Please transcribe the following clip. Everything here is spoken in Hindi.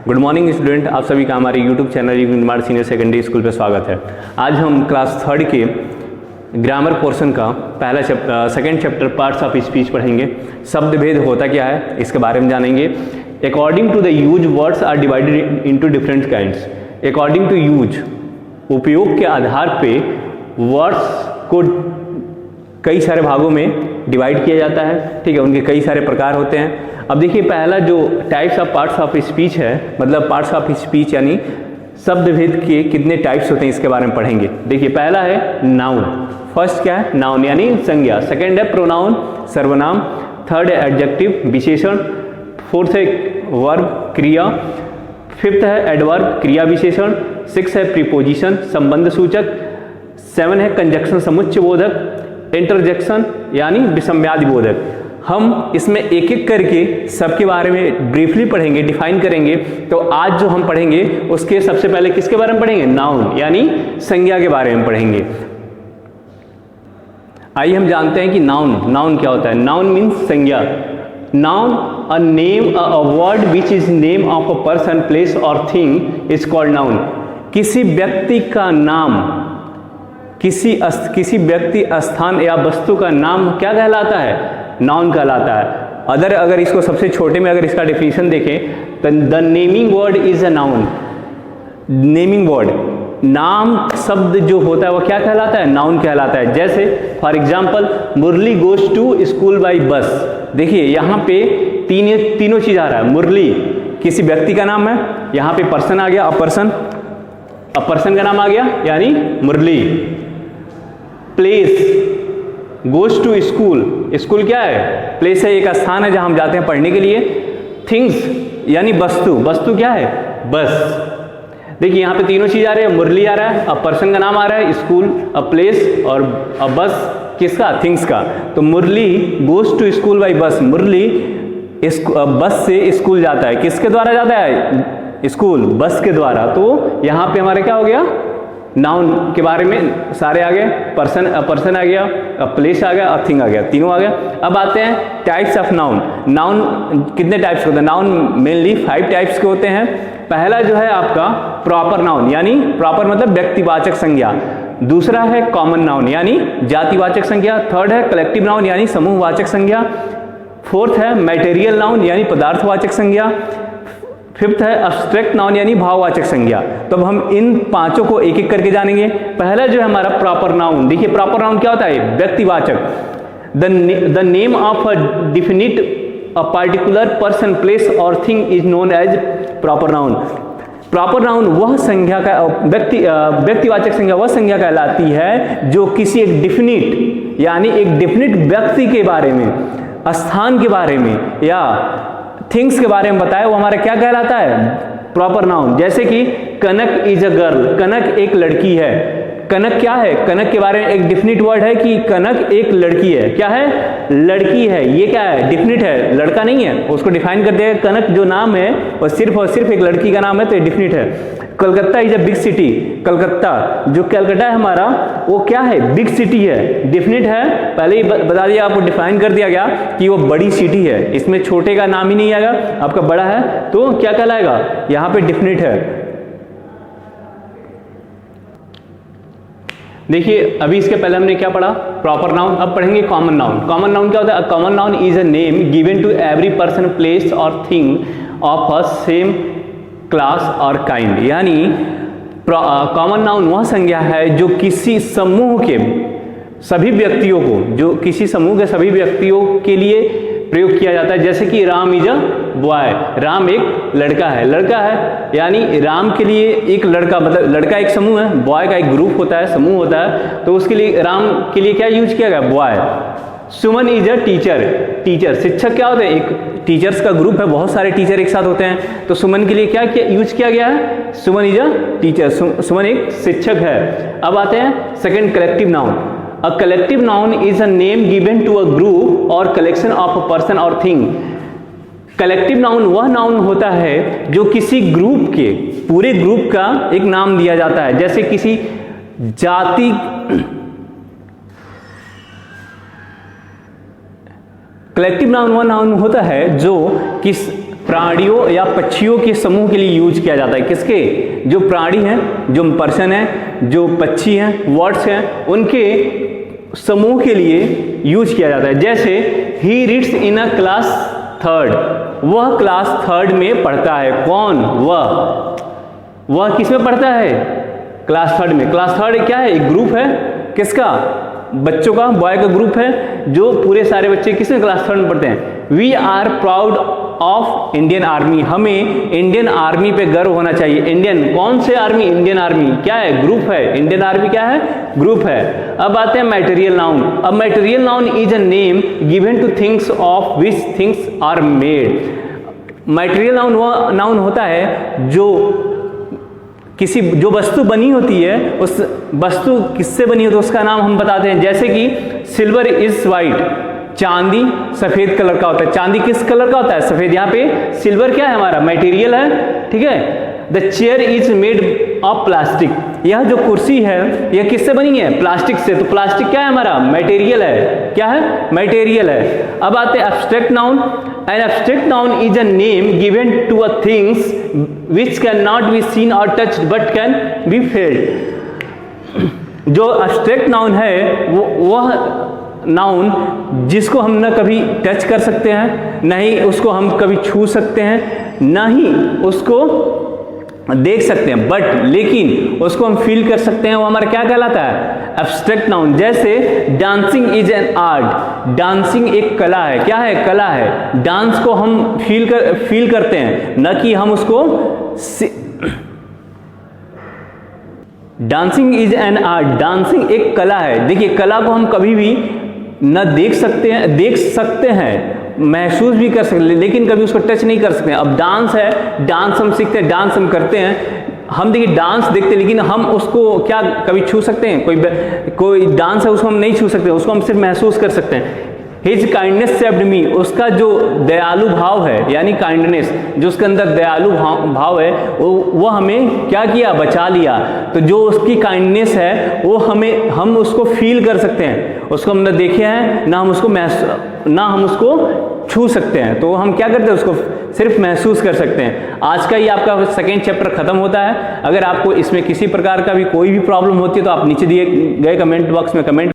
गुड मॉर्निंग स्टूडेंट, आप सभी का हमारे यूट्यूब चैनल निर्माण सीनियर सेकेंडरी स्कूल पे स्वागत है। आज हम क्लास 3 के ग्रामर पोर्शन का second chapter parts of speech पढ़ेंगे। शब्द भेद होता क्या है इसके बारे में जानेंगे। According to the use words are divided into different kinds. According to use, उपयोग के आधार पे वर्ड्स को कई सारे भागों में डिवाइड किया जाता है। ठीक है, उनके कई सारे प्रकार होते हैं। अब देखिए, पहला जो types of parts of speech है, मतलब पार्ट्स ऑफ स्पीच यानी शब्द भेद के कितने टाइप्स होते हैं इसके बारे में पढ़ेंगे। देखिए, पहला है नाउन। फर्स्ट क्या है? नाउन यानी संज्ञा। सेकंड है प्रोनाउन, सर्वनाम। थर्ड है एडजेक्टिव, विशेषण। फोर्थ है वर्ब, क्रिया। फिफ्थ है एडवर्ब, क्रिया विशेषण। सिक्स है प्रीपोजिशन, संबंध सूचक। 7 है कंजक्शन, समुच्चय बोधक। इंटरजेक्शन यानी विषम्यादि बोधक। हम इसमें एक एक करके सबके बारे में ब्रीफली पढ़ेंगे, डिफाइन करेंगे। तो आज जो हम पढ़ेंगे उसके सबसे पहले किसके बारे में पढ़ेंगे? नाउन यानी संज्ञा के बारे में पढ़ेंगे। आइए हम जानते हैं कि नाउन क्या होता है। नाउन मीन्स संज्ञा। Noun a name, a word which is name of a person, place और थिंग इज कॉल्ड नाउन। किसी व्यक्ति का नाम, किसी व्यक्ति, स्थान या वस्तु का नाम क्या कहलाता है? नाउन कहलाता है। अगर इसको सबसे छोटे में अगर इसका डेफिनेशन देखें तो the naming word is a noun. Naming word, नाम शब्द जो होता है वो क्या कहलाता है? नाउन कहलाता है। जैसे for example, Murali goes to school by bus. देखिए, यहाँ पे तीनों चीज आ रहा है। मुरली किसी व्यक्ति का नाम है, यहाँ पे पर्सन आ गया, अ पर्सन का नाम आ गया यानी Murli. Place, goes to school, school क्या है? प्लेस है, एक स्थान है जहां हम जाते हैं पढ़ने के लिए। थिंग्स यानी वस्तु क्या है? बस। देखिए, यहाँ पे तीनों चीज आ रही है। मुरली आ रहा है, अब पर्सन का नाम आ रहा है, स्कूल, अब प्लेस और अब बस किसका? थिंग्स का। तो Murli goes to school by bus. Murli बस से स्कूल जाता है। किसके द्वारा जाता है? स्कूल, बस के द्वारा। तो यहाँ पे हमारे क्या हो गया? नाउन के बारे में सारे आ गए। पर्सन आ गया, प्लेस आ गया और थिंग आ गया, तीनों आ गया। अब आते हैं टाइप्स ऑफ नाउन। नाउन कितने टाइप्स के होते हैं? नाउन मेनली 5 टाइप्स के होते हैं। पहला जो है आपका प्रॉपर नाउन, यानी प्रॉपर मतलब व्यक्तिवाचक संज्ञा। दूसरा है कॉमन नाउन यानी जातिवाचक संज्ञा। थर्ड है कलेक्टिव नाउन यानी समूहवाचक संज्ञा। फोर्थ है मैटेरियल नाउन यानी पदार्थवाचक संज्ञा। फिफ्थ है अब्स्ट्रैक्ट नाउन यानी भाववाचक संज्ञा। तो अब हम इन पांचों को एक एक करके जानेंगे। पहला जो है हमारा प्रॉपर नाउन। देखिए, प्रॉपर नाउन क्या होता है? व्यक्तिवाचक। The name of a definite a particular person, place और thing is known as proper noun. Proper noun वह संज्ञा का व्यक्तिवाचक संज्ञा वह संज्ञा कहलाती है जो किसी एक डिफिनिट यानी एक डिफिनिट व्यक्ति के बारे में, स्थान के बारे में या थिंग्स के बारे में बताए, वो हमारा क्या कहलाता है? Proper noun. जैसे कि कनक इज अ गर्ल, कनक एक लड़की है। कनक क्या है? कनक के बारे में एक डिफिनिट वर्ड है कि कनक एक लड़की है। क्या है? लड़की है। ये क्या है? डिफिनिट है, लड़का नहीं है। उसको डिफाइन कर दिया। कनक जो नाम है और सिर्फ एक लड़की का नाम है, तो ये डिफिनिट है। Calcutta is a big city. Calcutta, जो कलकत्ता है हमारा, वो क्या है? बिग सिटी है, डिफिनिट है। पहले ही बता दिया आपको, डिफाइन कर दिया गया कि वो बड़ी सिटी है। इसमें छोटे का नाम ही नहीं आएगा, आपका बड़ा है तो क्या कहलाएगा? यहाँ पे डिफिनिट है। देखिए, अभी इसके पहले हमने क्या पढ़ा? Proper noun. अब पढ़ेंगे कॉमन नाउन। कॉमन नाउन क्या होता है? Common noun is a name given to every person, place और thing of a same class और काइंड। यानी कॉमन नाउन वह संज्ञा है जो किसी समूह के सभी व्यक्तियों को, जो किसी समूह के सभी व्यक्तियों के लिए प्रयोग किया जाता है। जैसे कि Ram is a boy, Ram एक लड़का है यानी राम के लिए एक लड़का, मतलब लड़का एक समूह है, बॉय का एक ग्रुप होता है, समूह होता है। तो उसके लिए राम के लिए क्या यूज किया गया? Boy. Suman is a teacher, शिक्षक क्या होते हैं? एक टीचर्स का ग्रुप है, बहुत सारे टीचर एक साथ होते हैं। तो सुमन के लिए क्या यूज किया गया है? सुमन इज अ टीचर, सुमन एक शिक्षक है। अब आते हैं second, collective noun. A collective noun is a name given to a group और कलेक्शन ऑफ अ पर्सन और थिंग। कलेक्टिव नाउन वह नाउन होता है जो किसी ग्रुप के, पूरे ग्रुप का एक नाम दिया जाता है। जैसे किसी जाति, कलेक्टिव नाउन वह नाउन होता है जो किस प्राणियों या पक्षियों के समूह के लिए यूज किया जाता है। किसके? जो प्राणी हैं, जो पर्सन हैं, जो पक्षी हैं, वर्ड्स हैं, उनके समूह के लिए यूज किया जाता है। जैसे he reads in a class third, वह क्लास थर्ड में पढ़ता है। कौन? वह किस में पढ़ता है? क्लास थर्ड में। क्लास थर्ड क्या है? एक ग्रुप है। किसका? बच्चों का, बॉय का ग्रुप है, जो पूरे सारे बच्चे किस में? क्लास थर्ड में पढ़ते हैं। We are proud of Indian army, हमें इंडियन आर्मी पे गर्व होना चाहिए। इंडियन कौन से आर्मी? इंडियन आर्मी क्या है? ग्रुप है। इंडियन आर्मी क्या है? ग्रुप है। अब आते हैं मटेरियल नाउन। अब material noun is a name given to things of which things are made. Material noun वह नाउन होता है जो वस्तु बनी होती है, उस वस्तु किससे बनी होती है उसका नाम हम बताते हैं। जैसे कि सिल्वर इज वाइट, चांदी सफेद कलर का होता है। चांदी किस कलर का होता है? सफेद। यहाँ पे सिल्वर क्या है? हमारा मटेरियल है, ठीक है। The chair is made of plastic, यह जो कुर्सी है यह किससे बनी है? प्लास्टिक से। तो प्लास्टिक क्या है? हमारा मटेरियल है। क्या है? मटेरियल है। अब आते हैं abstract noun. An abstract noun is a name given to a things which can not be seen और touched but can be felt. जो एब्स्ट्रैक्ट नाउन है वह नाउन जिसको हम न कभी टच कर सकते हैं, न ही उसको हम कभी छू सकते हैं, न ही उसको देख सकते हैं, बट लेकिन उसको हम फील कर सकते हैं। वो हमारा क्या कहलाता है? Abstract noun. जैसे dancing is an art, dancing एक कला है। क्या है? कला है। डांस को हम फील करते हैं, न कि हम उसको dancing is an art, dancing एक कला है। देखिए, कला को हम कभी भी न देख सकते हैं, महसूस भी कर सकते, लेकिन कभी उसको टच नहीं कर सकते। अब डांस है, डांस हम सीखते हैं, डांस हम करते हैं। हम देखिए डांस देखते हैं, लेकिन हम उसको क्या कभी छू सकते हैं? कोई डांस है उसको हम नहीं छू सकते, उसको हम सिर्फ महसूस कर सकते हैं। हिज काइंडनेस सेव्ड मी, उसका जो दयालु भाव है, यानी काइंडनेस, जो उसके अंदर दयालु भाव है, वो हमें क्या किया? बचा लिया। तो जो उसकी काइंडनेस है वो हम उसको फील कर सकते हैं। उसको हम न देखे हैं, ना हम उसको छू सकते हैं। तो हम क्या करते हैं? उसको सिर्फ महसूस कर सकते हैं। आज का ये आपका सेकेंड चैप्टर खत्म होता है। अगर आपको इसमें किसी प्रकार का भी कोई भी प्रॉब्लम होती है तो आप नीचे दिए गए कमेंट बॉक्स में कमेंट